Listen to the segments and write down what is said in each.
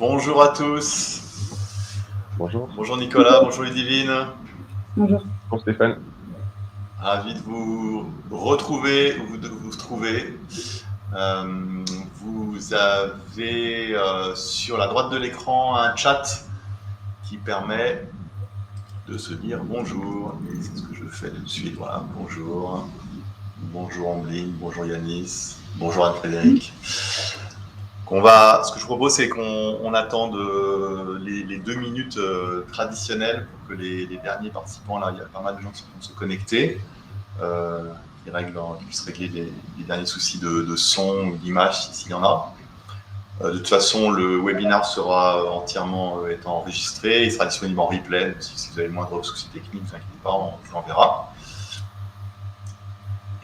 Bonjour à tous. Bonjour. Bonjour Nicolas, bonjour Ludivine. Bonjour. Bonjour Stéphane. Ravi de vous retrouver ou de vous trouver. Vous avez sur la droite de l'écran un chat qui permet de se dire bonjour. Et c'est ce que je fais tout de suite. Voilà, bonjour. Bonjour Ambline, bonjour Yanis, bonjour Anne-Frédéric. Ce que je propose, c'est qu'on attende les 2 minutes traditionnelles pour que les derniers participants, là, il y a pas mal de gens qui vont se connecter, qui puissent régler les derniers soucis de son ou d'image, s'il y en a. De toute façon, le webinaire sera entièrement étant enregistré, il sera disponible en replay, donc si vous avez le moindre souci technique, ne vous inquiétez pas, on vous l'enverra.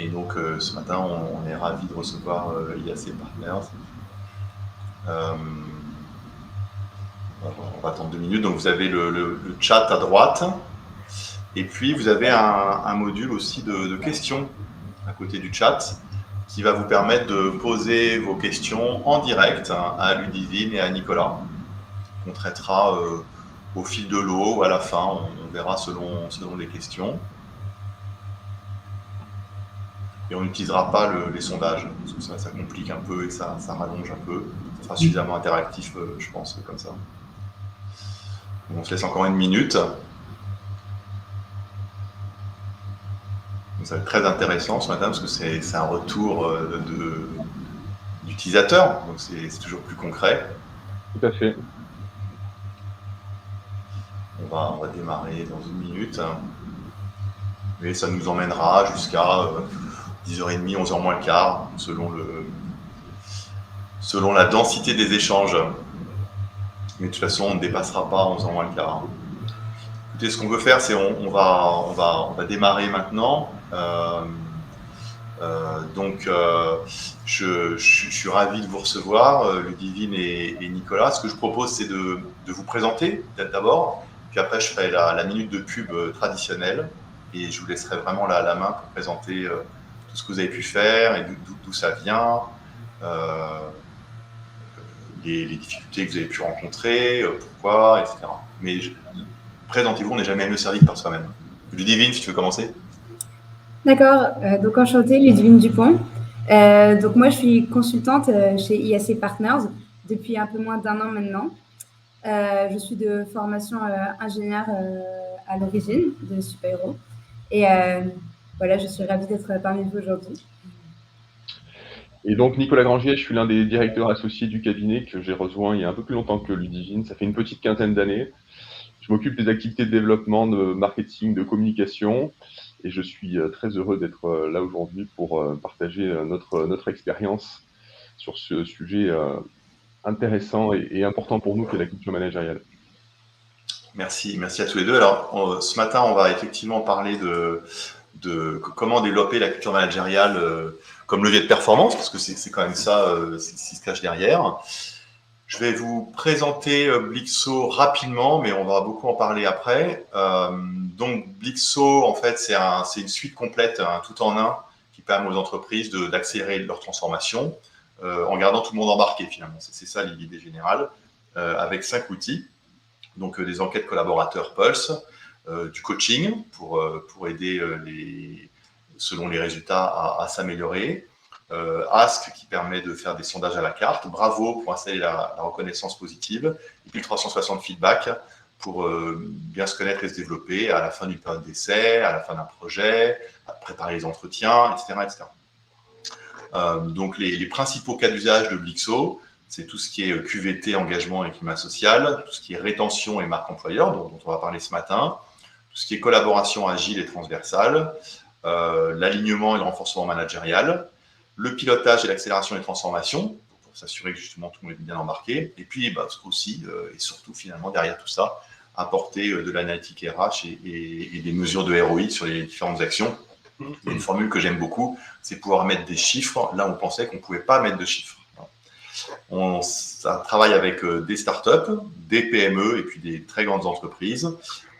Et donc, ce matin, on est ravis de recevoir IAC Partners. On va attendre 2 minutes. Donc, vous avez le chat à droite. Et puis, vous avez un module aussi de questions à côté du chat qui va vous permettre de poser vos questions en direct à Ludivine et à Nicolas. On traitera au fil de l'eau ou à la fin. On verra selon les questions. Et on n'utilisera pas les sondages, parce que ça complique un peu et ça rallonge un peu. Ça sera suffisamment interactif, je pense, comme ça. On se laisse encore 1 minute. Donc, ça va être très intéressant ce matin, parce que c'est un retour d'utilisateur, donc c'est toujours plus concret. Tout à fait. On va démarrer dans 1 minute. Et ça nous emmènera jusqu'à 10h30, 11h moins le quart, selon la densité des échanges. Mais de toute façon, on ne dépassera pas 11h moins le quart. Écoutez, ce qu'on veut faire, c'est on va démarrer maintenant. Je suis ravi de vous recevoir, Ludivine et Nicolas. Ce que je propose, c'est de vous présenter, peut-être d'abord, puis après, je ferai la minute de pub traditionnelle, et je vous laisserai vraiment la main pour présenter tout ce que vous avez pu faire et d'où ça vient, les difficultés que vous avez pu rencontrer, pourquoi, etc. Mais présentez-vous, on n'est jamais mieux servi que par soi-même. Ludivine, si tu veux commencer. D'accord, donc enchantée, Ludivine Dupont. Donc moi, je suis consultante chez IAC Partners depuis un peu moins d'1 an maintenant. Je suis de formation ingénieure à l'origine de super-héros. Et voilà, je suis ravie d'être parmi vous aujourd'hui. Et donc Nicolas Grangier, je suis l'un des directeurs associés du cabinet que j'ai rejoint il y a un peu plus longtemps que Ludivine. Ça fait une petite quinzaine d'années. Je m'occupe des activités de développement, de marketing, de communication. Et je suis très heureux d'être là aujourd'hui pour partager notre expérience sur ce sujet intéressant et important pour nous qu'est la culture managériale. Merci à tous les deux. Alors, ce matin, on va effectivement parler de comment développer la culture managériale comme levier de performance, parce que c'est quand même ça ce qui se cache derrière. Je vais vous présenter Blixo rapidement, mais on va beaucoup en parler après. Donc, Blixo, en fait, c'est une suite complète, tout en un, qui permet aux entreprises d'accélérer leur transformation en gardant tout le monde embarqué, finalement. C'est ça l'idée générale, avec 5 outils. Donc, des enquêtes collaborateurs Pulse, du coaching pour aider selon les résultats à s'améliorer, Ask qui permet de faire des sondages à la carte, Bravo pour installer la reconnaissance positive, et puis le 360 feedback pour bien se connaître et se développer à la fin d'une période d'essai, à la fin d'un projet, à préparer les entretiens, etc. Donc les principaux cas d'usage de Blixo, c'est tout ce qui est QVT, engagement et climat social, tout ce qui est rétention et marque employeur, dont on va parler ce matin, tout ce qui est collaboration agile et transversale, l'alignement et le renforcement managérial, le pilotage et l'accélération des transformations, pour s'assurer que justement tout le monde est bien embarqué, et puis aussi, et surtout finalement derrière tout ça, apporter de l'analytique RH et des mesures de ROI sur les différentes actions. Il y a une formule que j'aime beaucoup, c'est pouvoir mettre des chiffres là où on pensait qu'on ne pouvait pas mettre de chiffres. Ça travaille avec des startups, des PME et puis des très grandes entreprises.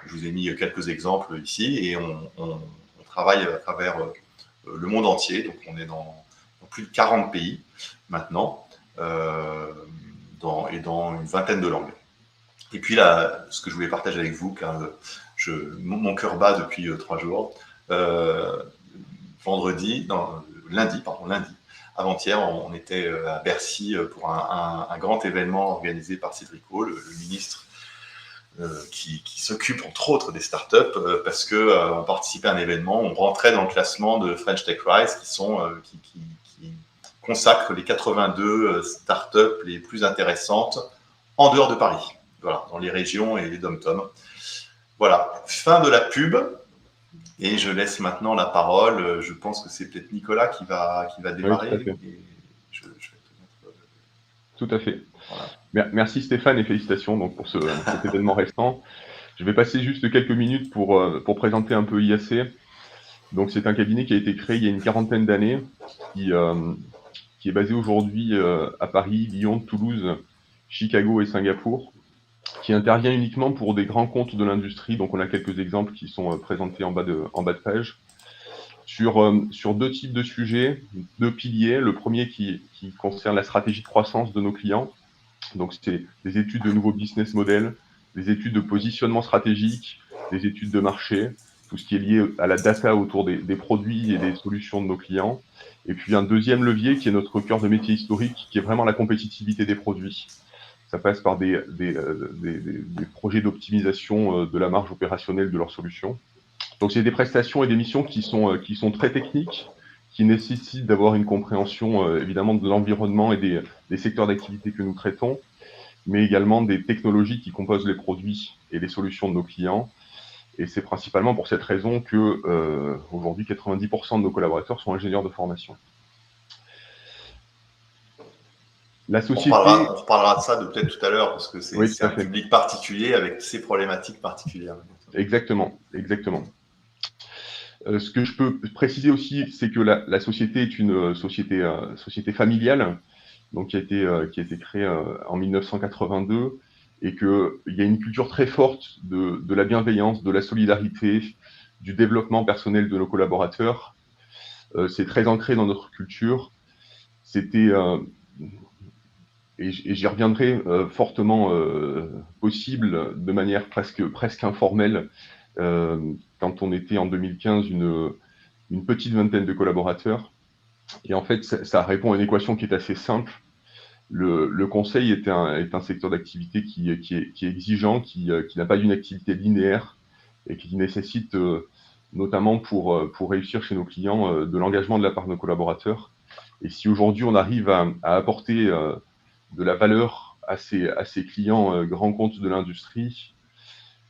Je vous ai mis quelques exemples ici et on travaille à travers le monde entier. Donc on est dans plus de 40 pays maintenant et dans une vingtaine de langues. Et puis là, ce que je voulais partager avec vous, car mon cœur bat depuis 3 jours, lundi, avant-hier, on était à Bercy pour un grand événement organisé par Cédrico, le ministre qui s'occupe entre autres des startups, parce qu'on participait à un événement, on rentrait dans le classement de French Tech Rise, qui consacre les 82 startups les plus intéressantes en dehors de Paris, voilà, dans les régions et les dom-toms. Voilà, fin de la pub. Et je laisse maintenant la parole. Je pense que c'est peut-être Nicolas qui va démarrer. Oui, tout à fait. Et je vais te mettre... Tout à fait. Voilà. Merci Stéphane et félicitations donc, pour cet événement récent. Je vais passer juste quelques minutes pour présenter un peu IAC. Donc, c'est un cabinet qui a été créé il y a une quarantaine d'années, qui est basé aujourd'hui à Paris, Lyon, Toulouse, Chicago et Singapour, qui intervient uniquement pour des grands comptes de l'industrie. Donc, on a quelques exemples qui sont présentés en bas de page. Sur 2 types de sujets, 2 piliers. Le premier qui concerne la stratégie de croissance de nos clients. Donc, c'est des études de nouveaux business models, des études de positionnement stratégique, des études de marché, tout ce qui est lié à la data autour des produits et des solutions de nos clients. Et puis, un deuxième levier qui est notre cœur de métier historique, qui est vraiment la compétitivité des produits. Ça passe par des projets d'optimisation de la marge opérationnelle de leurs solutions. Donc, c'est des prestations et des missions qui sont très techniques, qui nécessitent d'avoir une compréhension évidemment de l'environnement et des secteurs d'activité que nous traitons, mais également des technologies qui composent les produits et les solutions de nos clients. Et c'est principalement pour cette raison que aujourd'hui 90% de nos collaborateurs sont ingénieurs de formation. La société... On reparlera de ça peut-être tout à l'heure, parce que c'est un public particulier avec ses problématiques particulières. Exactement. Ce que je peux préciser aussi, c'est que la société est une société familiale, donc qui a été créée en 1982, et qu'il y a une culture très forte de la bienveillance, de la solidarité, du développement personnel de nos collaborateurs. C'est très ancré dans notre culture. Et j'y reviendrai fortement possible, de manière presque informelle, quand on était en 2015 une petite vingtaine de collaborateurs. Et en fait, ça répond à une équation qui est assez simple. Le conseil est un secteur d'activité qui est exigeant, qui n'a pas d'une activité linéaire et qui nécessite, notamment pour réussir chez nos clients, de l'engagement de la part de nos collaborateurs. Et si aujourd'hui on arrive à apporter de la valeur à ces clients grands comptes de l'industrie,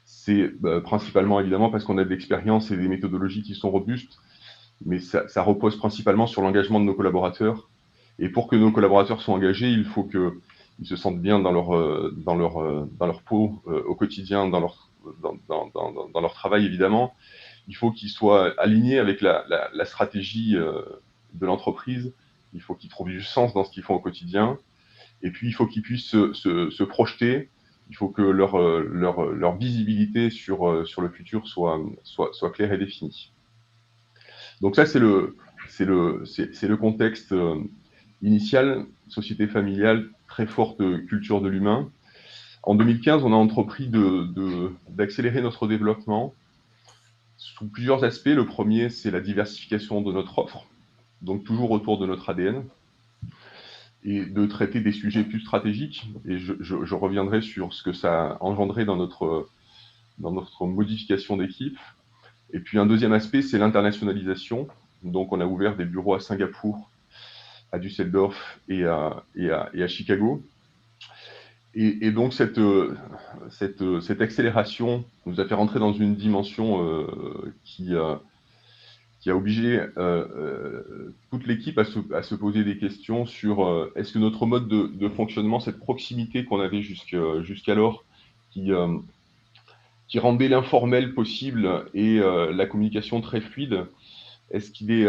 c'est principalement évidemment parce qu'on a de l'expérience et des méthodologies qui sont robustes, mais ça repose principalement sur l'engagement de nos collaborateurs. Et pour que nos collaborateurs soient engagés, il faut qu'ils se sentent bien dans leur peau au quotidien, dans leur travail évidemment. Il faut qu'ils soient alignés avec la stratégie de l'entreprise. Il faut qu'ils trouvent du sens dans ce qu'ils font au quotidien. Et puis, il faut qu'ils puissent se projeter. Il faut que leur visibilité sur le futur soit claire et définie. Donc ça, c'est le contexte initial, société familiale, très forte culture de l'humain. En 2015, on a entrepris d'accélérer notre développement sous plusieurs aspects. Le premier, c'est la diversification de notre offre, donc toujours autour de notre ADN, et de traiter des sujets plus stratégiques. Et je reviendrai sur ce que ça a engendré dans notre modification d'équipe. Et puis un deuxième aspect, c'est l'internationalisation. Donc on a ouvert des bureaux à Singapour, à Düsseldorf et à Chicago. Et donc cette accélération nous a fait rentrer dans une dimension qui a obligé toute l'équipe à se poser des questions sur est-ce que notre mode de fonctionnement, cette proximité qu'on avait jusqu'alors, qui rendait l'informel possible et la communication très fluide, est-ce qu'il est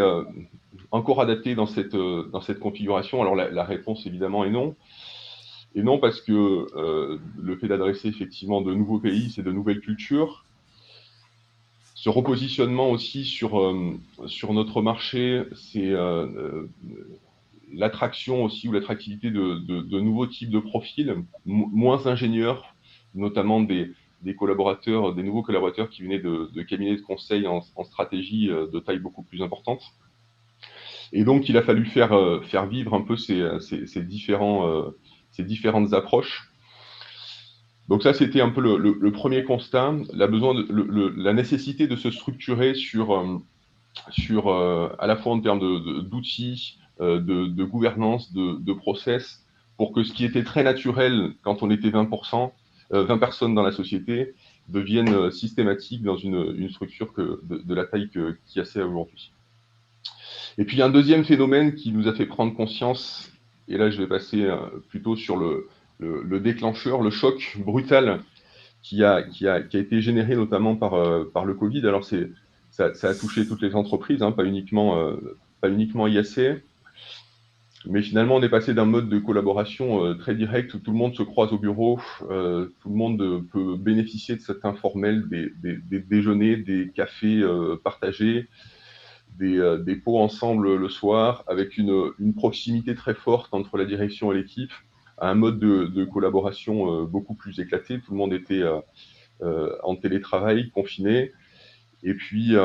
encore adapté dans cette configuration? Alors la réponse évidemment est non. Et non parce que le fait d'adresser effectivement de nouveaux pays, c'est de nouvelles cultures. Ce repositionnement aussi sur notre marché, l'attraction aussi ou l'attractivité de nouveaux types de profils, moins ingénieurs, notamment des collaborateurs, des nouveaux collaborateurs qui venaient de cabinets de conseil en stratégie de taille beaucoup plus importante. Et donc, il a fallu faire vivre un peu ces différentes approches. Donc ça, c'était un peu le premier constat, la nécessité de se structurer sur à la fois en termes d'outils, de gouvernance, de process, pour que ce qui était très naturel quand on était 20 personnes dans la société devienne systématique dans une structure de la taille qu'IAC a aujourd'hui. Et puis, il y a un deuxième phénomène qui nous a fait prendre conscience, et là, je vais passer plutôt sur le déclencheur, le choc brutal qui a été généré notamment par le Covid. Alors, ça a touché toutes les entreprises, hein, pas uniquement IAC, mais finalement, on est passé d'un mode de collaboration très direct où tout le monde se croise au bureau, tout le monde peut bénéficier de cet informel, des déjeuners, des cafés partagés, des pots ensemble le soir, avec une proximité très forte entre la direction et l'équipe, à un mode de collaboration beaucoup plus éclaté. Tout le monde était en télétravail, confiné. Et puis,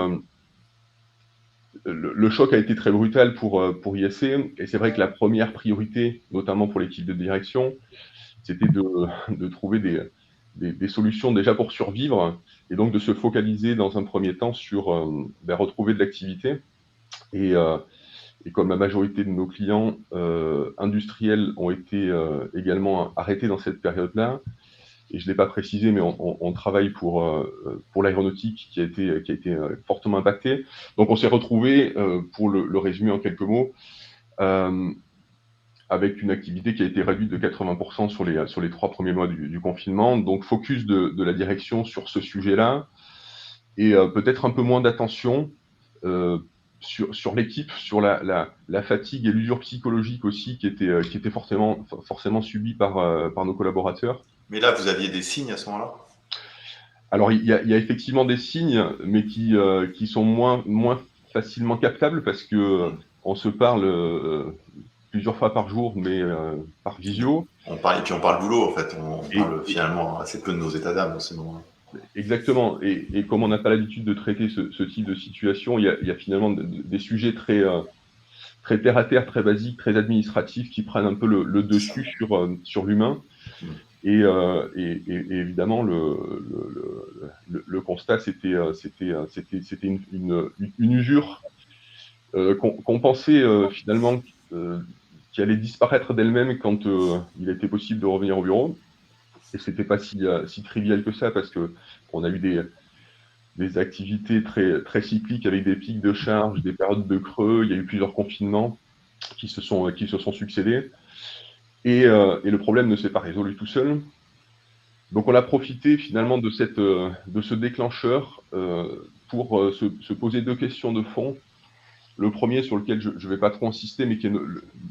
le choc a été très brutal pour IAC. Et c'est vrai que la première priorité, notamment pour l'équipe de direction, c'était de trouver des solutions déjà pour survivre, et donc de se focaliser dans un premier temps sur retrouver de l'activité. Et comme la majorité de nos clients industriels ont été également arrêtés dans cette période-là, et je ne l'ai pas précisé, mais on travaille pour l'aéronautique qui a été fortement impactée. Donc on s'est retrouvé, pour le résumer en quelques mots, avec une activité qui a été réduite de 80% sur les 3 premiers mois du confinement. Donc focus de la direction sur ce sujet-là, et peut-être un peu moins d'attention sur l'équipe, sur la fatigue et l'usure psychologique aussi qui était forcément subie par nos collaborateurs. Mais là, vous aviez des signes à ce moment-là? Alors, il y a effectivement des signes, mais qui sont moins facilement captables parce que on se parle plusieurs fois par jour, mais par visio. Et puis on parle boulot, en fait. On parle finalement assez peu de nos états d'âme dans ces moments-là. Exactement. Et comme on n'a pas l'habitude de traiter ce type de situation, il y a finalement des sujets très terre à terre, très basiques, très administratifs, qui prennent un peu le dessus sur l'humain. Et évidemment, le constat, c'était une usure qu'on pensait finalement qui allait disparaître d'elle-même quand il était possible de revenir au bureau. Et c'était pas si trivial que ça, parce que on a eu des activités très cycliques avec des pics de charge, des périodes de creux. Il y a eu plusieurs confinements qui se sont succédés. Et le problème ne s'est pas résolu tout seul. Donc on a profité finalement de ce déclencheur pour se poser 2 questions de fond. Le premier, sur lequel je ne vais pas trop insister, mais qui est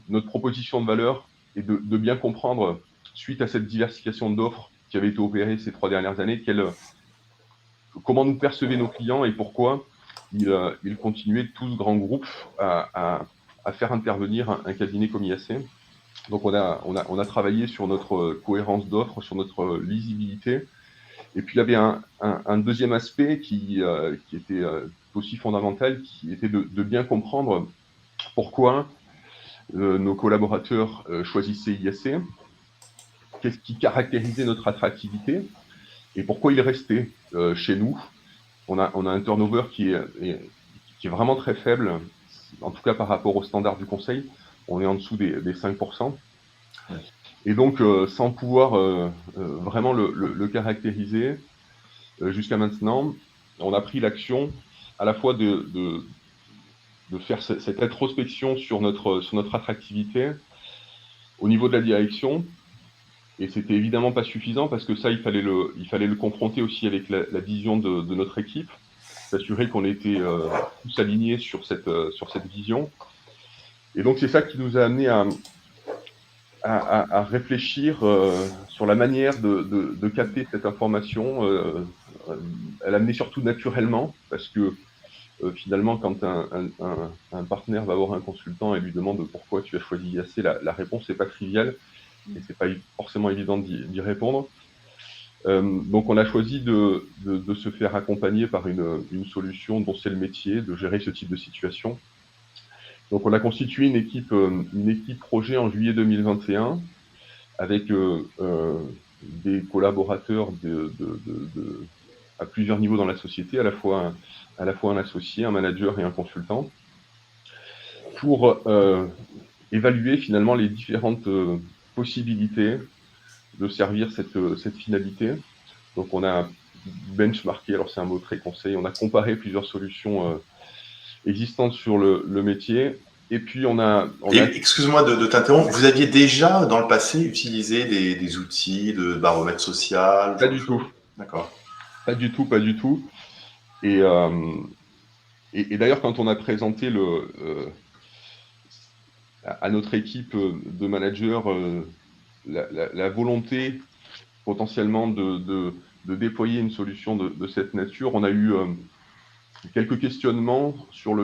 notre proposition de valeur, est de bien comprendre, suite à cette diversification d'offres qui avait été opérée ces 3 dernières années, comment nous percevaient nos clients et pourquoi ils continuaient, tous grands groupes, à faire intervenir un cabinet comme IAC. Donc on a travaillé sur notre cohérence d'offres, sur notre lisibilité. Et puis il y avait un deuxième aspect qui était aussi fondamental, qui était de bien comprendre pourquoi nos collaborateurs choisissaient IAC, qu'est-ce qui caractérisait notre attractivité et pourquoi ils restaient chez nous. On a un turnover qui est vraiment très faible, en tout cas par rapport au standard du conseil. On est en dessous des 5%. Et donc, sans pouvoir vraiment le caractériser jusqu'à maintenant, on a pris l'action à la fois de faire cette introspection sur notre attractivité au niveau de la direction. Et c'était évidemment pas suffisant, parce que ça, il fallait le confronter aussi avec la vision de notre équipe, s'assurer qu'on était tous alignés sur cette vision. Et donc, c'est ça qui nous a amené à réfléchir sur la manière de capter cette information. Elle amenait surtout naturellement, parce que finalement, quand un partenaire va voir un consultant et lui demande pourquoi tu as choisi IAC, la réponse n'est pas triviale et c'est pas forcément évident d'y répondre. Donc on a choisi de se faire accompagner par une solution dont c'est le métier, de gérer ce type de situation. Donc on a constitué une équipe projet en juillet 2021 avec des collaborateurs à plusieurs niveaux dans la société, à la fois un associé, un manager et un consultant, pour évaluer finalement les différentes possibilités de servir cette finalité. Donc on a benchmarké, alors c'est un mot très conseil, on a comparé plusieurs solutions existantes sur le métier. Et puis excuse-moi de t'interrompre, vous aviez déjà dans le passé utilisé des outils de baromètre social? Pas du tout. D'accord. Pas du tout. Et d'ailleurs, quand on a présenté à notre équipe de managers la volonté potentiellement de déployer une solution de cette nature, on a eu quelques questionnements sur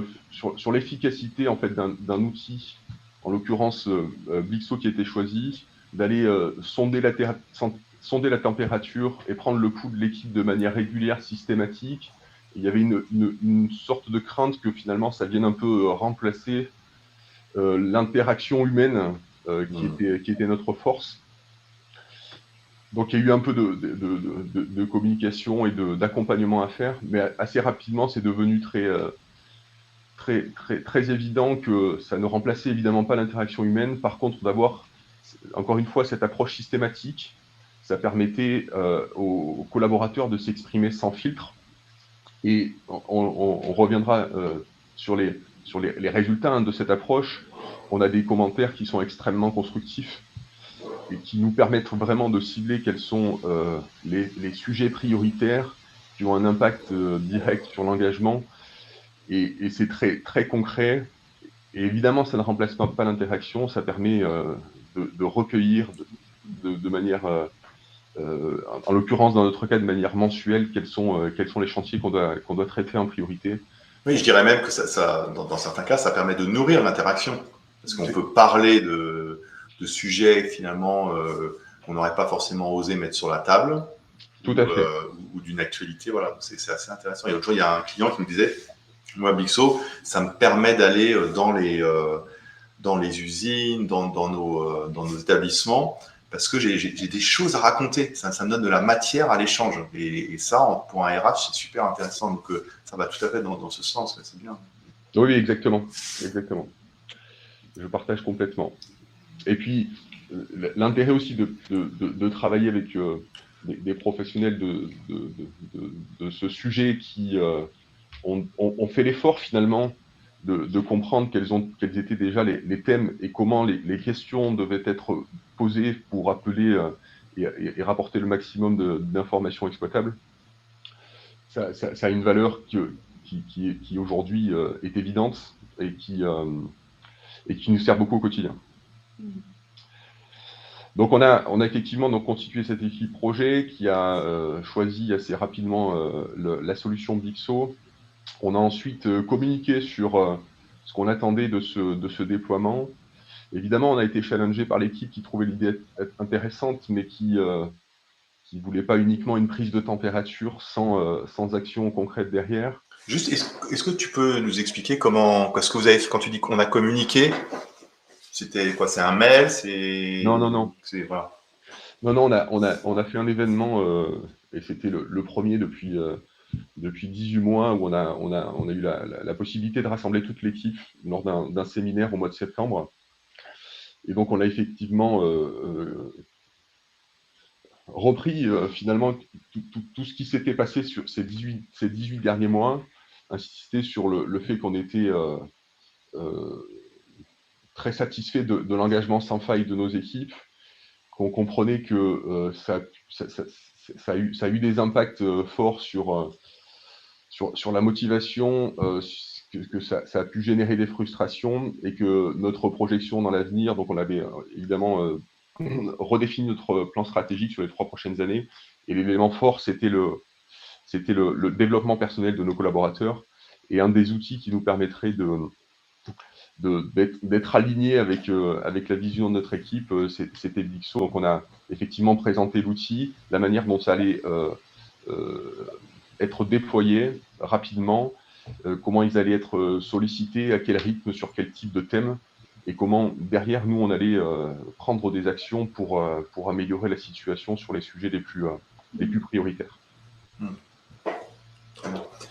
l'efficacité en fait d'un outil, en l'occurrence Blixo qui a été choisi, d'aller sonder la température et prendre le pouls de l'équipe de manière régulière, systématique. Et il y avait une sorte de crainte que finalement ça vienne un peu remplacer l'interaction humaine qui était notre force. Donc il y a eu un peu de communication et d'accompagnement à faire, mais assez rapidement c'est devenu très évident que ça ne remplaçait évidemment pas l'interaction humaine. Par contre, d'avoir encore une fois cette approche systématique, ça permettait aux collaborateurs de s'exprimer sans filtre. Et on reviendra sur les résultats de cette approche. On a des commentaires qui sont extrêmement constructifs et qui nous permettent vraiment de cibler quels sont les sujets prioritaires qui ont un impact direct sur l'engagement. Et c'est très concret. Et évidemment, ça ne remplace pas l'interaction, ça permet de recueillir de manière, en l'occurrence dans notre cas de manière mensuelle, quels sont les chantiers qu'on doit traiter en priorité. Oui, je dirais même que dans certains cas, ça permet de nourrir l'interaction. Parce qu'on peut parler de sujets finalement qu'on n'aurait pas forcément osé mettre sur la table. Tout à fait. Ou d'une actualité, voilà, c'est assez intéressant. Et l'autre jour, il y a un client qui me disait, moi, Blixo, ça me permet d'aller dans les usines, dans nos établissements, parce que j'ai des choses à raconter. Ça me donne de la matière à l'échange. Et ça, pour un RH, c'est super intéressant. Donc, ça va tout à fait dans ce sens. C'est bien. Oui, exactement. Je partage complètement. Et puis, l'intérêt aussi de travailler avec des professionnels de ce sujet qui ont fait l'effort finalement de comprendre quels étaient déjà les thèmes et comment les questions devaient être posées pour appeler et rapporter le maximum d'informations exploitables. Ça a une valeur qui aujourd'hui est évidente et qui nous sert beaucoup au quotidien. Donc on a effectivement constitué cette équipe projet qui a choisi assez rapidement la solution Blixo. On a ensuite communiqué sur ce qu'on attendait de ce déploiement. Évidemment, on a été challengé par l'équipe qui trouvait l'idée intéressante, mais qui ne voulait pas uniquement une prise de température sans action concrète derrière. Juste, est-ce que tu peux nous expliquer ce que vous avez fait quand tu dis qu'on a communiqué? C'était quoi? C'est un mail? Non. Voilà. Non, on a fait un événement et c'était le premier depuis 18 mois où on a eu la possibilité de rassembler toute l'équipe lors d'un séminaire au mois de septembre. Et donc on a effectivement repris finalement tout ce qui s'était passé sur ces 18 derniers mois, insisté sur le fait qu'on était très satisfait de l'engagement sans faille de nos équipes, qu'on comprenait que ça a eu des impacts forts sur la motivation, que ça a pu générer des frustrations et que notre projection dans l'avenir, donc on avait évidemment redéfini notre plan stratégique sur les 3 prochaines années et l'élément fort c'était le développement personnel de nos collaborateurs Et un des outils qui nous permettrait d'être aligné avec la vision de notre équipe, c'était Blixo. Donc on a effectivement présenté l'outil, la manière dont ça allait être déployé rapidement, comment ils allaient être sollicités, à quel rythme, sur quel type de thème, et comment derrière nous on allait prendre des actions pour améliorer la situation sur les sujets les plus prioritaires.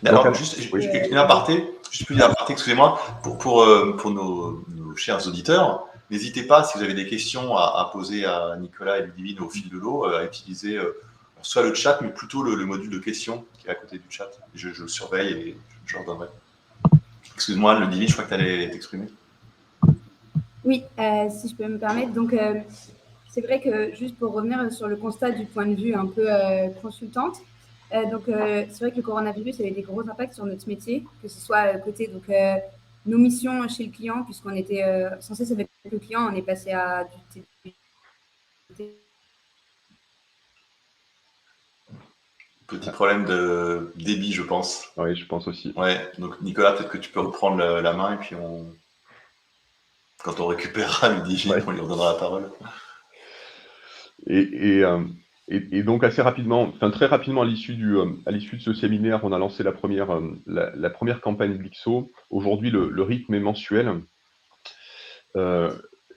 Mais alors, juste une aparté, excusez-moi, pour nos chers auditeurs, n'hésitez pas, si vous avez des questions à poser à Nicolas et Ludivine au fil de l'eau, à utiliser soit le chat, mais plutôt le module de questions qui est à côté du chat. Je le surveille et je leur donnerai. Excuse-moi, Ludivine, je crois que tu allais t'exprimer. Oui, si je peux me permettre. Donc, c'est vrai que juste pour revenir sur le constat du point de vue un peu consultante, c'est vrai que le coronavirus avait des gros impacts sur notre métier, que ce soit côté nos missions chez le client, puisqu'on était sans cesse avec le client, on est passé à du Petit problème de débit, je pense. Oui, je pense aussi. Ouais, donc Nicolas, peut-être que tu peux reprendre la main et puis quand on récupérera Ludivine, on lui redonnera la parole. Et donc assez rapidement, enfin très rapidement à l'issue de ce séminaire, on a lancé la première campagne Blixo. Aujourd'hui, le rythme est mensuel.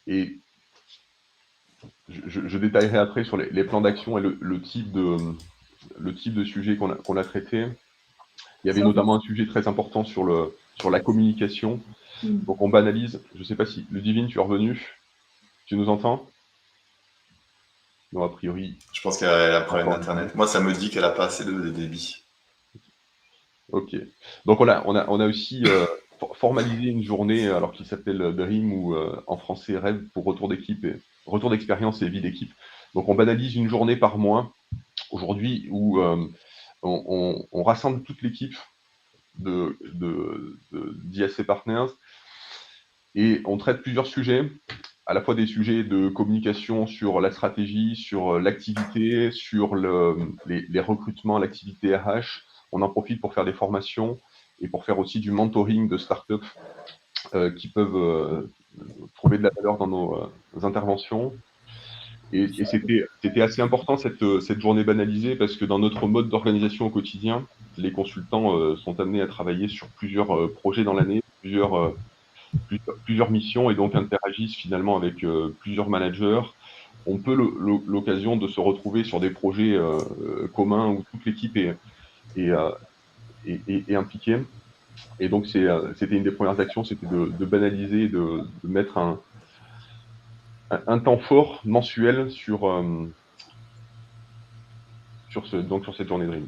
Et je détaillerai après sur les plans d'action et le type de sujet qu'on a traité. Il y avait notamment un sujet très important sur la communication. Donc on banalise. Je ne sais pas si Ludivine, tu es revenu. Tu nous entends? Non, a priori. Je pense qu'elle a un problème d'internet. Moi, ça me dit qu'elle n'a pas assez de débit. Ok. Donc on a aussi formalisé une journée, alors qu'il s'appelle Dream ou en français Rêve pour retour d'expérience et vie d'équipe. Donc on banalise une journée par mois aujourd'hui où on rassemble toute l'équipe d'IAC Partners et on traite plusieurs sujets, à la fois des sujets de communication sur la stratégie, sur l'activité, sur les recrutements, l'activité RH. On en profite pour faire des formations et pour faire aussi du mentoring de startups qui peuvent trouver de la valeur dans nos interventions. Et c'était assez important cette journée banalisée parce que dans notre mode d'organisation au quotidien, les consultants sont amenés à travailler sur plusieurs projets dans l'année, plusieurs missions et donc interagissent finalement avec plusieurs managers. On peut l'occasion de se retrouver sur des projets communs où toute l'équipe est impliquée. Et donc c'était une des premières actions, c'était de banaliser, de mettre un temps fort mensuel sur cette journée de Dream.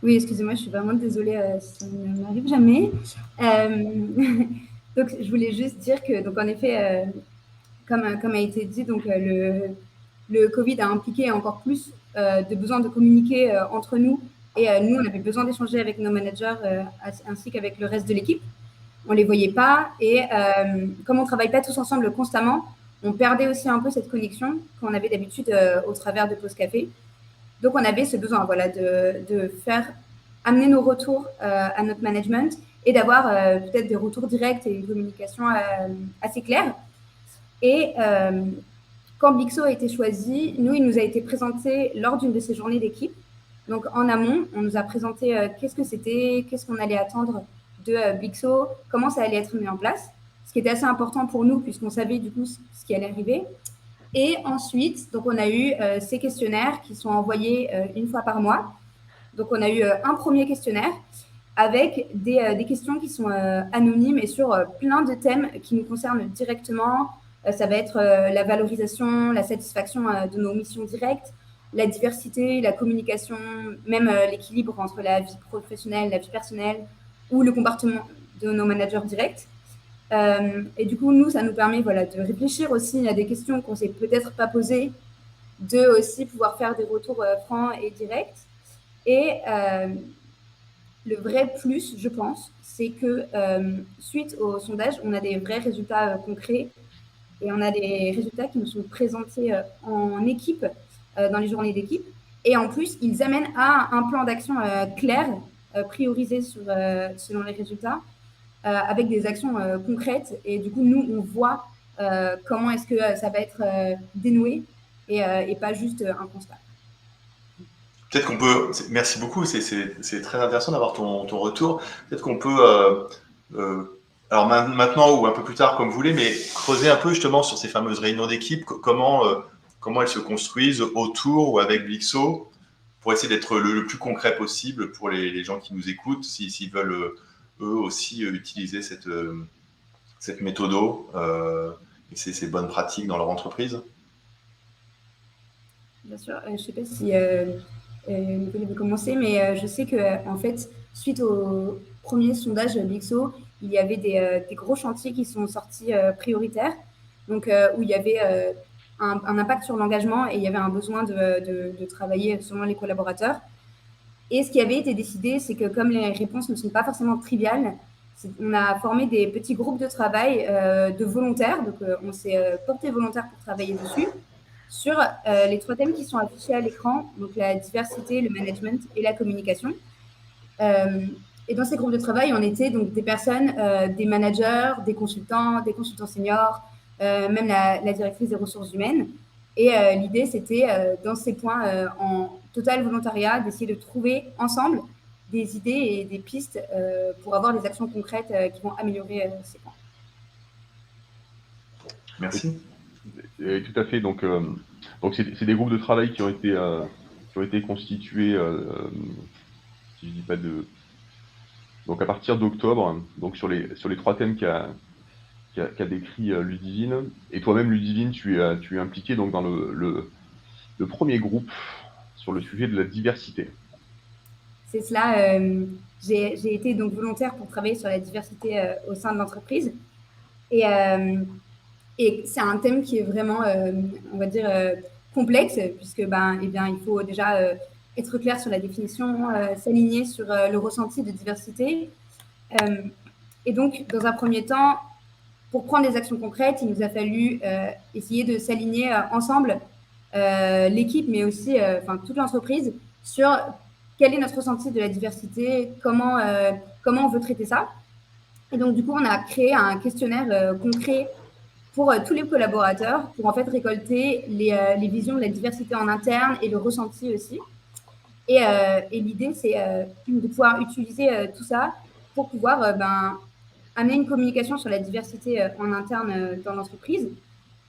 Oui, excusez-moi, je suis vraiment désolée, ça ne m'arrive jamais. Donc, je voulais juste dire que, donc, en effet, comme a été dit, donc, le Covid a impliqué encore plus de besoin de communiquer entre nous. Et nous, on avait besoin d'échanger avec nos managers ainsi qu'avec le reste de l'équipe. On ne les voyait pas. Et comme on ne travaille pas tous ensemble constamment, on perdait aussi un peu cette connexion qu'on avait d'habitude au travers de Pause Café. Donc, on avait ce besoin de faire amener nos retours à notre management et d'avoir peut-être des retours directs et une communication assez claire. Et quand Blixo a été choisi, il nous a été présenté lors d'une de ces journées d'équipe. Donc, en amont, on nous a présenté qu'est-ce que c'était, qu'est-ce qu'on allait attendre de Blixo, comment ça allait être mis en place, ce qui était assez important pour nous puisqu'on savait du coup ce qui allait arriver. Et ensuite, donc on a eu ces questionnaires qui sont envoyés une fois par mois. Donc on a eu un premier questionnaire avec des questions qui sont anonymes et sur plein de thèmes qui nous concernent directement. Ça va être la valorisation, la satisfaction de nos missions directes, la diversité, la communication, même l'équilibre entre la vie professionnelle, la vie personnelle ou le comportement de nos managers directs. Et du coup, nous, ça nous permet de réfléchir aussi à des questions qu'on ne s'est peut-être pas posées, de aussi pouvoir faire des retours francs et directs. Et le vrai plus, je pense, c'est que suite au sondage, on a des vrais résultats concrets et on a des résultats qui nous sont présentés en équipe, dans les journées d'équipe. Et en plus, ils amènent à un plan d'action clair prioriser selon les résultats, avec des actions concrètes. Et du coup, nous, on voit comment est-ce que ça va être dénoué et pas juste un constat. Peut-être qu'on peut, merci beaucoup, c'est très intéressant d'avoir ton retour. Peut-être qu'on peut, alors maintenant ou un peu plus tard comme vous voulez, mais creuser un peu justement sur ces fameuses réunions d'équipe, comment elles se construisent autour ou avec Blixo, pour essayer d'être le plus concret possible pour les gens qui nous écoutent, s'ils veulent eux aussi utiliser cette méthode et ces bonnes pratiques dans leur entreprise. Bien sûr, je ne sais pas si Nicolas veut commencer, mais je sais que en fait, suite au premier sondage Blixo, il y avait des gros chantiers qui sont sortis prioritaires, donc où il y avait un impact sur l'engagement et il y avait un besoin de travailler selon les collaborateurs. Et ce qui avait été décidé, c'est que comme les réponses ne sont pas forcément triviales, on a formé des petits groupes de travail de volontaires, donc on s'est porté volontaire pour travailler dessus, sur les 3 thèmes qui sont affichés à l'écran, donc la diversité, le management et la communication. Et dans ces groupes de travail, on était donc des personnes, des managers, des consultants seniors, même la directrice des ressources humaines. Et l'idée, c'était, dans ces points en total volontariat, d'essayer de trouver ensemble des idées et des pistes pour avoir des actions concrètes qui vont améliorer ces points. Merci. Et tout à fait. Donc c'est des groupes de travail qui ont été constitués, si je dis pas de. Donc à partir d'octobre, donc sur les 3 thèmes qu'a décrit Ludivine. Et toi-même, Ludivine, tu es impliqué donc dans le premier groupe sur le sujet de la diversité. C'est cela. J'ai été donc volontaire pour travailler sur la diversité au sein de l'entreprise. Et c'est un thème qui est vraiment, on va dire, complexe, puisque il faut déjà être clair sur la définition, s'aligner sur le ressenti de diversité. Et donc, dans un premier temps, pour prendre des actions concrètes, il nous a fallu essayer de s'aligner ensemble, l'équipe, mais aussi toute l'entreprise, sur quel est notre ressenti de la diversité, comment on veut traiter ça. Et donc, du coup, on a créé un questionnaire concret pour tous les collaborateurs, pour en fait récolter les visions de la diversité en interne et le ressenti aussi. Et l'idée, c'est de pouvoir utiliser tout ça pour pouvoir amener une communication sur la diversité en interne dans l'entreprise.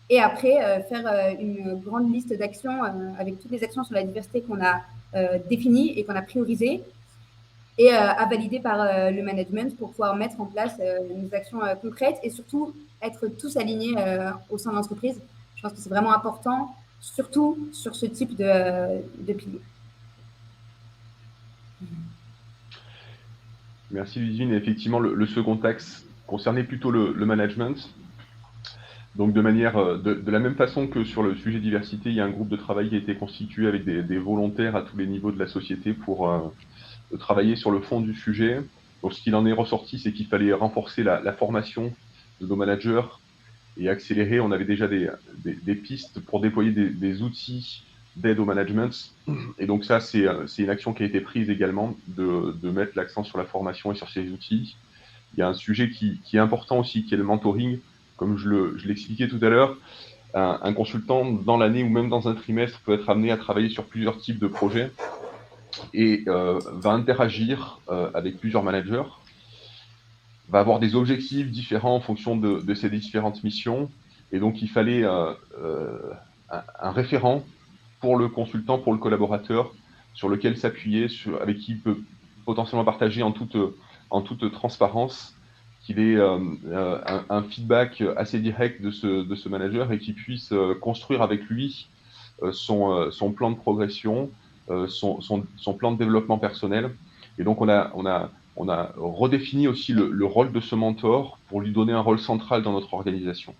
Et après, faire une grande liste d'actions avec toutes les actions sur la diversité qu'on a définies et qu'on a priorisées et à valider par le management pour pouvoir mettre en place nos actions concrètes et surtout être tous alignés au sein de l'entreprise. Je pense que c'est vraiment important, surtout sur ce type de pilier. Merci Ludivine. Effectivement, le second axe concernait plutôt le management. Donc de la même façon que sur le sujet diversité, il y a un groupe de travail qui a été constitué avec des volontaires à tous les niveaux de la société pour travailler sur le fond du sujet. Donc ce qu'il en est ressorti, c'est qu'il fallait renforcer la formation de nos managers et accélérer. On avait déjà des pistes pour déployer des outils d'aide au management. Et donc ça, c'est une action qui a été prise également, de mettre l'accent sur la formation et sur ces outils. Il y a un sujet qui est important aussi, qui est le mentoring. Comme je l'expliquais tout à l'heure, un consultant, dans l'année ou même dans un trimestre, peut être amené à travailler sur plusieurs types de projets et va interagir avec plusieurs managers, va avoir des objectifs différents en fonction de ces différentes missions. Et donc, il fallait un référent pour le consultant, pour le collaborateur, sur lequel s'appuyer, avec qui il peut potentiellement partager en toute transparence, qu'il ait un feedback assez direct de ce manager et qu'il puisse construire avec lui son plan de progression, son plan de développement personnel. Et donc, on a redéfini aussi le rôle de ce mentor pour lui donner un rôle central dans notre organisation.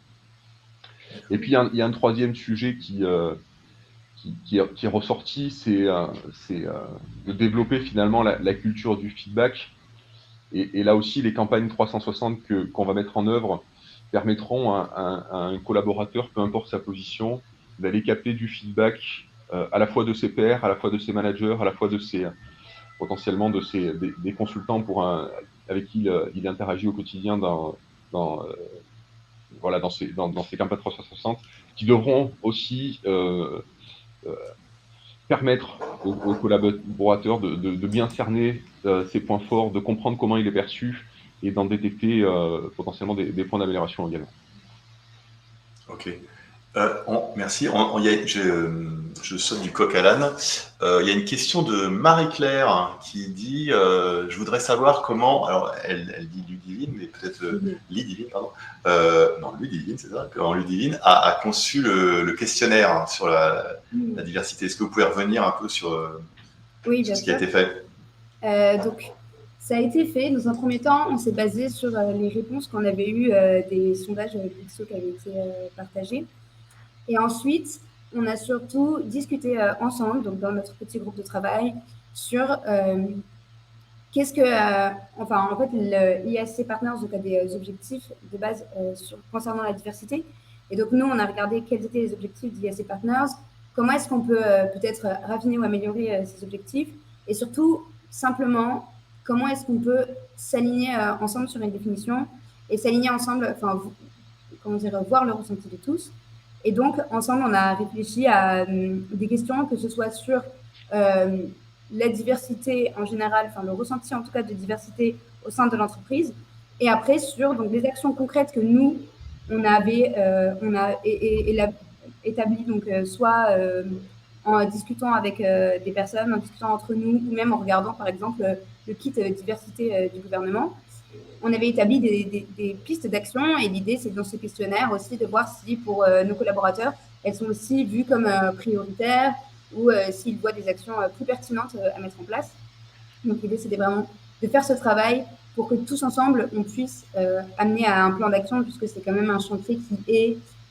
Et puis, il y a un troisième sujet qui est ressorti, c'est de développer finalement la culture du feedback. Et là aussi, les campagnes 360 qu'on va mettre en œuvre permettront à un collaborateur, peu importe sa position, d'aller capter du feedback à la fois de ses pairs, à la fois de ses managers, à la fois de potentiellement des consultants avec qui il interagit au quotidien dans ces campagnes 360, qui devront aussi permettre aux collaborateurs de bien cerner ses points forts, de comprendre comment il est perçu et d'en détecter potentiellement des points d'amélioration également. Ok. Merci. Je saute du coq à l'âne. Il y a une question de Marie-Claire qui dit je voudrais savoir comment. Alors, elle dit Ludivine, mais peut-être Lidivine, pardon. Non, Ludivine, c'est ça. Comment Ludivine a conçu le questionnaire sur la diversité. Est-ce que vous pouvez revenir un peu sur ce qui a été fait? Donc, ça a été fait. Dans un premier temps, on s'est basé sur les réponses qu'on avait eues des sondages Pixo qui avaient été partagés. Et ensuite, on a surtout discuté ensemble, donc dans notre petit groupe de travail, sur qu'est-ce que... en fait, l'IAC Partners donc, a des objectifs de base concernant la diversité. Et donc, nous, on a regardé quels étaient les objectifs d'IAC Partners, comment est-ce qu'on peut peut-être raffiner ou améliorer ces objectifs, et surtout, simplement, comment est-ce qu'on peut s'aligner ensemble sur une définition et s'aligner ensemble, voir le ressenti de tous. Et donc, ensemble, on a réfléchi à des questions, que ce soit sur la diversité en général, le ressenti en tout cas de diversité au sein de l'entreprise, et après sur donc, les actions concrètes que nous, on a établies, donc, soit en discutant avec des personnes, en discutant entre nous, ou même en regardant par exemple le kit diversité du gouvernement. On avait établi des pistes d'action et l'idée, c'est dans ce questionnaire aussi de voir si pour nos collaborateurs, elles sont aussi vues comme prioritaires ou s'ils voient des actions plus pertinentes à mettre en place. Donc l'idée, c'était vraiment de faire ce travail pour que tous ensemble, on puisse amener à un plan d'action, puisque c'est quand même un chantier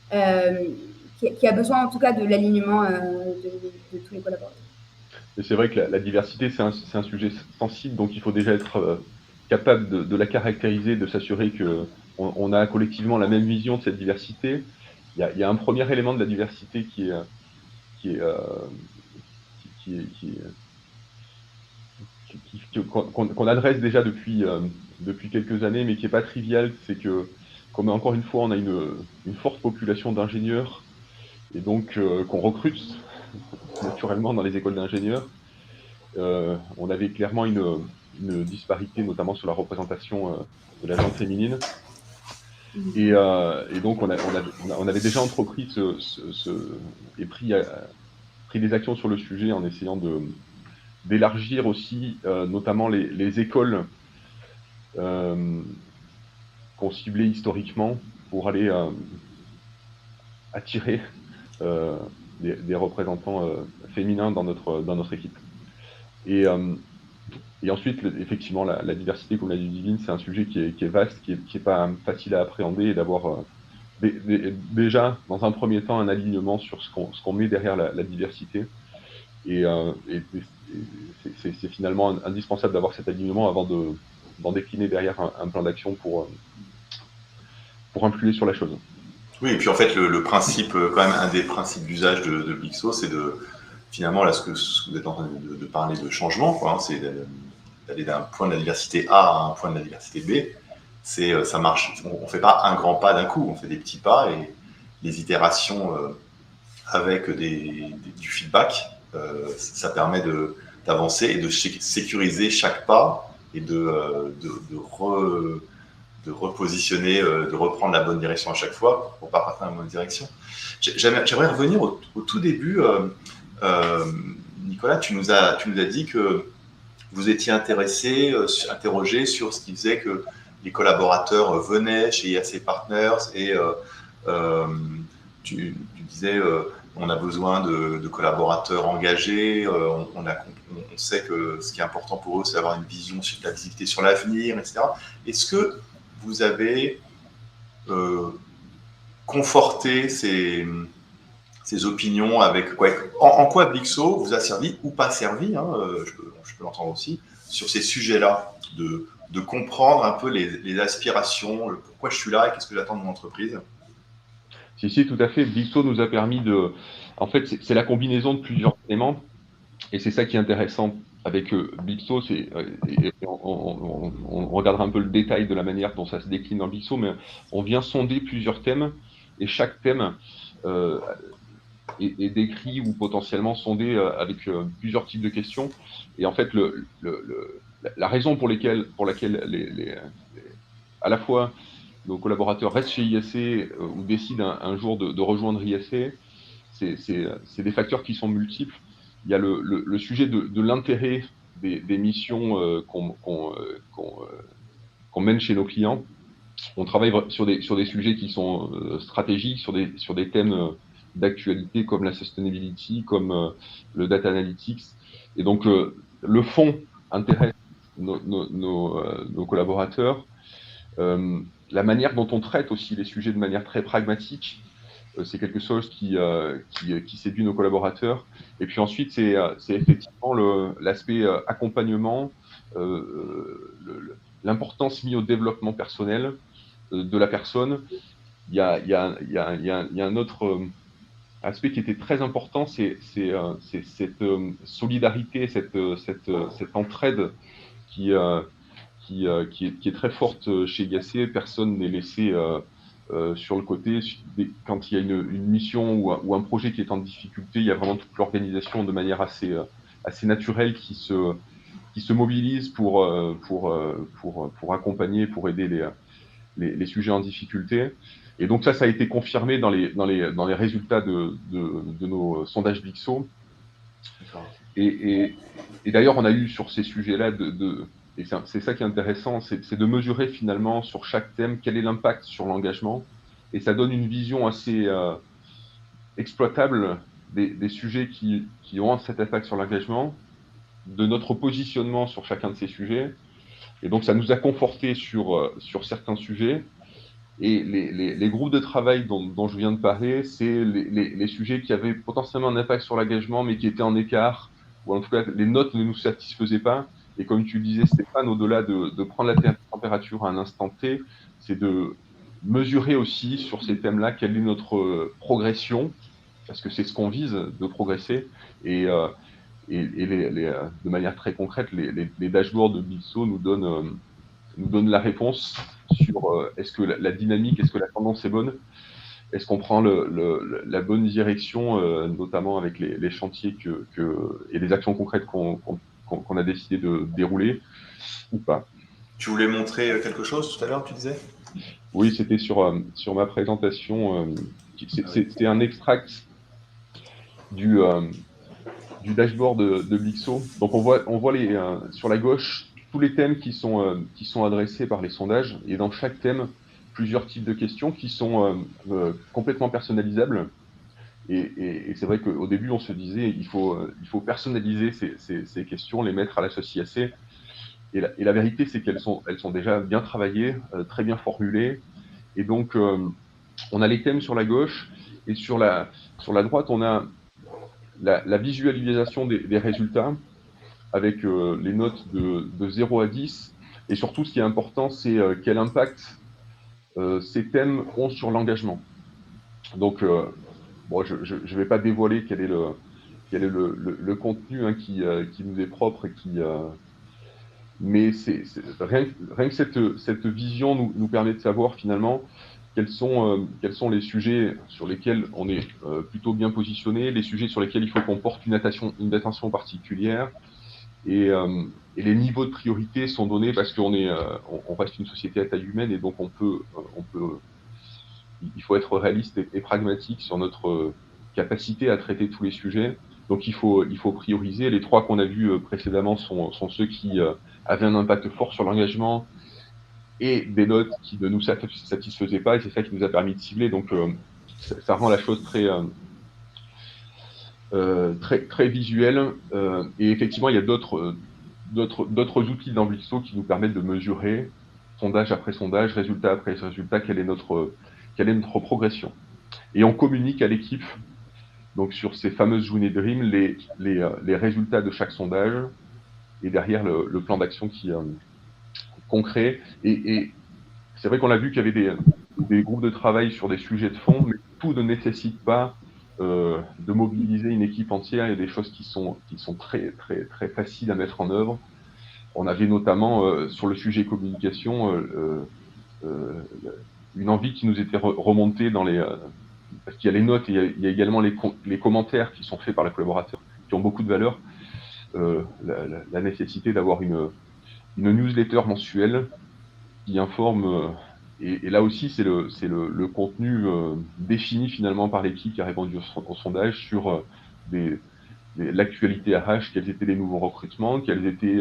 qui a besoin en tout cas de l'alignement de tous les collaborateurs. Et c'est vrai que la diversité, c'est un sujet sensible, donc il faut déjà être capable de la caractériser, de s'assurer qu'on a collectivement la même vision de cette diversité. Il y a un premier élément de la diversité qu'on adresse déjà depuis quelques années, mais qui n'est pas trivial, c'est que, comme encore une fois, on a une forte population d'ingénieurs, et donc qu'on recrute naturellement dans les écoles d'ingénieurs. On avait clairement une disparité, notamment sur la représentation de la gente féminine. Et donc, on avait déjà entrepris et pris des actions sur le sujet en essayant d'élargir aussi, notamment les écoles qu'on ciblait historiquement pour aller attirer des représentants féminins dans notre équipe. Et ensuite, effectivement, la diversité, comme l'a dit Ludivine, c'est un sujet qui est vaste, qui est pas facile à appréhender, et d'avoir déjà, dans un premier temps, un alignement sur ce qu'on met derrière la diversité. Et c'est finalement indispensable d'avoir cet alignement avant d'en décliner derrière un plan d'action pour influer sur la chose. Oui, et puis en fait, le principe, quand même, un des principes d'usage de Bixo, c'est finalement, là, ce que vous êtes en train de parler de changement, quoi, hein, c'est d'aller d'un point de la diversité A à un point de la diversité B. Ça marche. On ne fait pas un grand pas d'un coup, on fait des petits pas, et les itérations avec du feedback, ça permet d'avancer et de sécuriser chaque pas et de repositionner, de reprendre la bonne direction à chaque fois pour ne pas partir dans la bonne direction. J'aimerais revenir au tout début. Nicolas, tu nous as dit que vous étiez interrogé sur ce qui faisait que les collaborateurs venaient chez IAC Partners, et tu disais on a besoin de collaborateurs engagés, on sait que ce qui est important pour eux, c'est d'avoir une vision sur la visibilité sur l'avenir, etc. Est-ce que vous avez conforté ces opinions avec quoi, en quoi Bixo vous a servi ou pas servi, hein, je peux l'entendre aussi, sur ces sujets-là, de comprendre un peu les aspirations, pourquoi je suis là et qu'est-ce que j'attends de mon entreprise. Si, tout à fait. Bixo nous a permis en fait, c'est la combinaison de plusieurs éléments, et c'est ça qui est intéressant avec Bixo, on regardera un peu le détail de la manière dont ça se décline dans Bixo, mais on vient sonder plusieurs thèmes, et chaque thème est décrit ou potentiellement sondé avec plusieurs types de questions. Et en fait, la raison pour laquelle à la fois nos collaborateurs restent chez IAC ou décident un jour de rejoindre IAC, c'est des facteurs qui sont multiples. Il y a le sujet de l'intérêt des missions qu'on mène chez nos clients. On travaille sur des sujets qui sont stratégiques, sur des thèmes d'actualité comme la sustainability, comme le data analytics. Et donc, le fond intéresse nos collaborateurs. La manière dont on traite aussi les sujets de manière très pragmatique, c'est quelque chose qui séduit nos collaborateurs. Et puis ensuite, c'est effectivement l'aspect accompagnement, l'importance mise au développement personnel de la personne. Il y a un autre aspect qui était très important, c'est cette solidarité, cette entraide qui est très forte chez IAC. Personne n'est laissé sur le côté. Quand il y a une mission ou un projet qui est en difficulté, il y a vraiment toute l'organisation de manière assez naturelle qui se mobilise pour accompagner, pour aider les sujets en difficulté. Et donc ça a été confirmé dans les résultats de nos sondages Bixo. Et d'ailleurs, on a eu sur ces sujets-là, et c'est ça qui est intéressant, c'est de mesurer finalement sur chaque thème quel est l'impact sur l'engagement. Et ça donne une vision assez exploitable des sujets qui ont cet impact sur l'engagement, de notre positionnement sur chacun de ces sujets. Et donc, ça nous a conforté sur certains sujets. Et les groupes de travail dont je viens de parler, c'est les sujets qui avaient potentiellement un impact sur l'engagement, mais qui étaient en écart, ou en tout cas, les notes ne nous satisfaisaient pas. Et comme tu disais, Stéphane, au-delà de prendre la température à un instant T, c'est de mesurer aussi sur ces thèmes-là quelle est notre progression, parce que c'est ce qu'on vise, de progresser. Et de manière très concrète, les dashboards de Bixo nous donnent la réponse sur est-ce que la dynamique, est-ce que la tendance est bonne, est-ce qu'on prend la bonne direction, notamment avec les chantiers et les actions concrètes qu'on a décidé de dérouler, ou pas. Tu voulais montrer quelque chose tout à l'heure, tu disais? Oui, c'était sur ma présentation. C'était un extract du dashboard de Bixo. Donc on voit sur la gauche tous les thèmes qui sont adressés par les sondages, et dans chaque thème, plusieurs types de questions qui sont complètement personnalisables. Et c'est vrai qu'au début, on se disait il faut personnaliser ces questions, les mettre à la sauce IAC. Et la vérité, c'est qu'elles sont déjà bien travaillées, très bien formulées. Et donc, on a les thèmes sur la gauche, et sur la droite, on a la visualisation des résultats avec les notes de 0 à 10. Et surtout, ce qui est important, c'est quel impact ces thèmes ont sur l'engagement. Donc, bon, je ne vais pas dévoiler quel est le contenu qui nous est propre et mais rien que cette vision nous permet de savoir finalement quels sont les sujets sur lesquels on est plutôt bien positionné, les sujets sur lesquels il faut qu'on porte une attention particulière, et les niveaux de priorité sont donnés parce qu'on reste une société à taille humaine, et donc il faut être réaliste et pragmatique sur notre capacité à traiter tous les sujets. Donc il faut prioriser. Les 3 qu'on a vus précédemment sont ceux qui avaient un impact fort sur l'engagement et des notes qui ne nous satisfaisaient pas, et c'est ça qui nous a permis de cibler. Donc ça rend la chose très visuelle. Et effectivement, il y a d'autres outils dans Bixo qui nous permettent de mesurer, sondage après sondage, résultat après résultat, quelle est notre progression. Et on communique à l'équipe, donc sur ces fameuses journées Dream, les résultats de chaque sondage, et derrière le plan d'action concret. Et c'est vrai qu'on a vu qu'il y avait des groupes de travail sur des sujets de fond, mais tout ne nécessite pas de mobiliser une équipe entière. Il y a des choses qui sont très, très, très faciles à mettre en œuvre. On avait notamment, sur le sujet communication, une envie qui nous était remontée parce qu'il y a les notes et il y a également les commentaires qui sont faits par les collaborateurs, qui ont beaucoup de valeur. La nécessité d'avoir une newsletter mensuelle qui informe, et là aussi c'est le contenu défini finalement par l'équipe qui a répondu au sondage sur l'actualité RH, quels étaient les nouveaux recrutements, quels étaient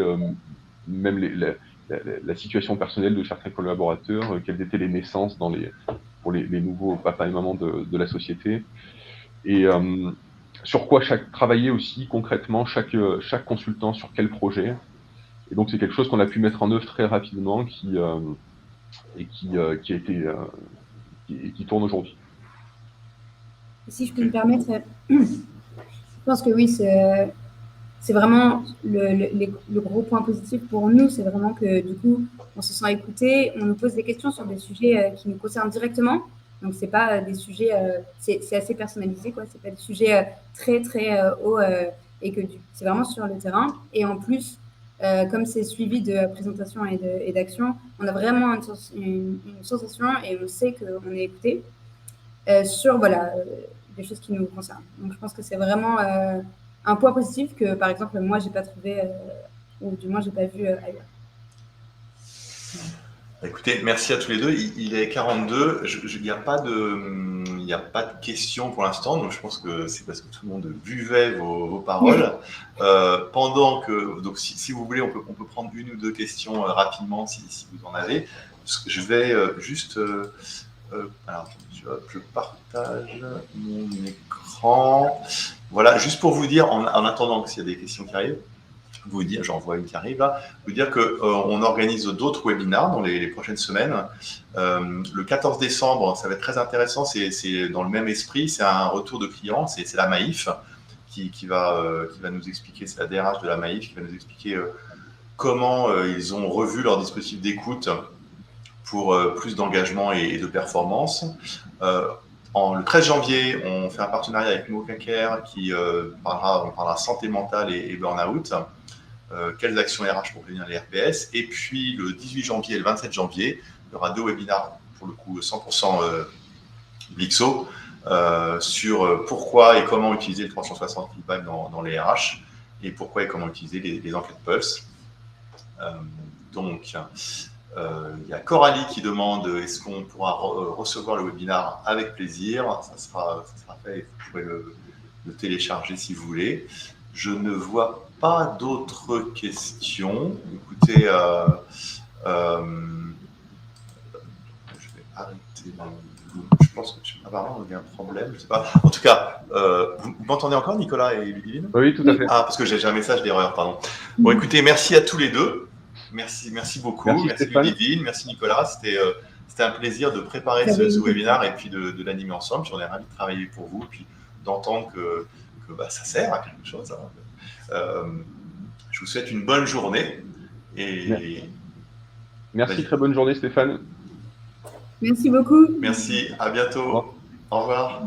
même la situation personnelle de certains collaborateurs, quelles étaient les naissances pour les nouveaux papas et mamans de la société, et sur quoi travailler aussi concrètement chaque consultant, sur quel projet. Et donc c'est quelque chose qu'on a pu mettre en œuvre très rapidement, qui tourne aujourd'hui. Si je peux me permettre, je pense que oui, c'est vraiment le gros point positif pour nous, c'est vraiment que du coup, on se sent écouté, on nous pose des questions sur des sujets qui nous concernent directement. Donc, c'est pas des sujets, c'est assez personnalisé, quoi. C'est pas des sujets très, très hauts et que c'est vraiment sur le terrain. Et en plus, comme c'est suivi de présentation et d'action, on a vraiment une sensation et on sait qu'on est écouté sur voilà, des choses qui nous concernent. Donc, je pense que c'est vraiment un point positif que, par exemple, moi, j'ai pas trouvé, ou du moins, j'ai pas vu ailleurs. Écoutez, merci à tous les deux. Il est 42. Il n'y a pas de questions pour l'instant, donc je pense que c'est parce que tout le monde buvait vos paroles. Pendant que, donc, si vous voulez, on peut prendre une ou deux questions rapidement si vous en avez. Je vais juste. Alors, je partage mon écran. Voilà, juste pour vous dire, en attendant s'il y a des questions qui arrivent, vous dire, j'en vois une qui arrive là, vous dire qu'on organise d'autres webinars dans les prochaines semaines. Le 14 décembre, ça va être très intéressant, c'est dans le même esprit, c'est un retour de clients, c'est la Maïf qui va nous expliquer, c'est la DRH de la Maïf qui va nous expliquer comment ils ont revu leur dispositif d'écoute pour plus d'engagement et de performance. Le 13 janvier, on fait un partenariat avec Mo Quinquer qui on parlera santé mentale et burn-out. Quelles actions RH pour prévenir les RPS. Et puis le 18 janvier et le 27 janvier, il y aura 2 webinars, pour le coup 100% Blixo, sur pourquoi et comment utiliser le 360 feedback dans les RH et pourquoi et comment utiliser les enquêtes Pulse. Donc, il y a Coralie qui demande est-ce qu'on pourra recevoir le webinar avec plaisir. Ça sera fait et vous pourrez le télécharger si vous voulez. Je ne vois pas d'autres questions. Écoutez, je vais arrêter. Je pense que apparemment il y a un problème, je ne sais pas. En tout cas, vous m'entendez encore, Nicolas et Ludivine ? Oui, tout à fait. Ah, parce que j'ai un message d'erreur, pardon. Bon, écoutez, merci à tous les deux. Merci beaucoup. Merci Ludivine, merci Nicolas. C'était un plaisir de préparer ce webinaire et puis de l'animer ensemble. J'en ai ravi de travailler pour vous et puis d'entendre que ça sert à quelque chose. Je vous souhaite une bonne journée. Merci, très bonne journée Stéphane. Merci beaucoup. Merci, à bientôt. Au revoir.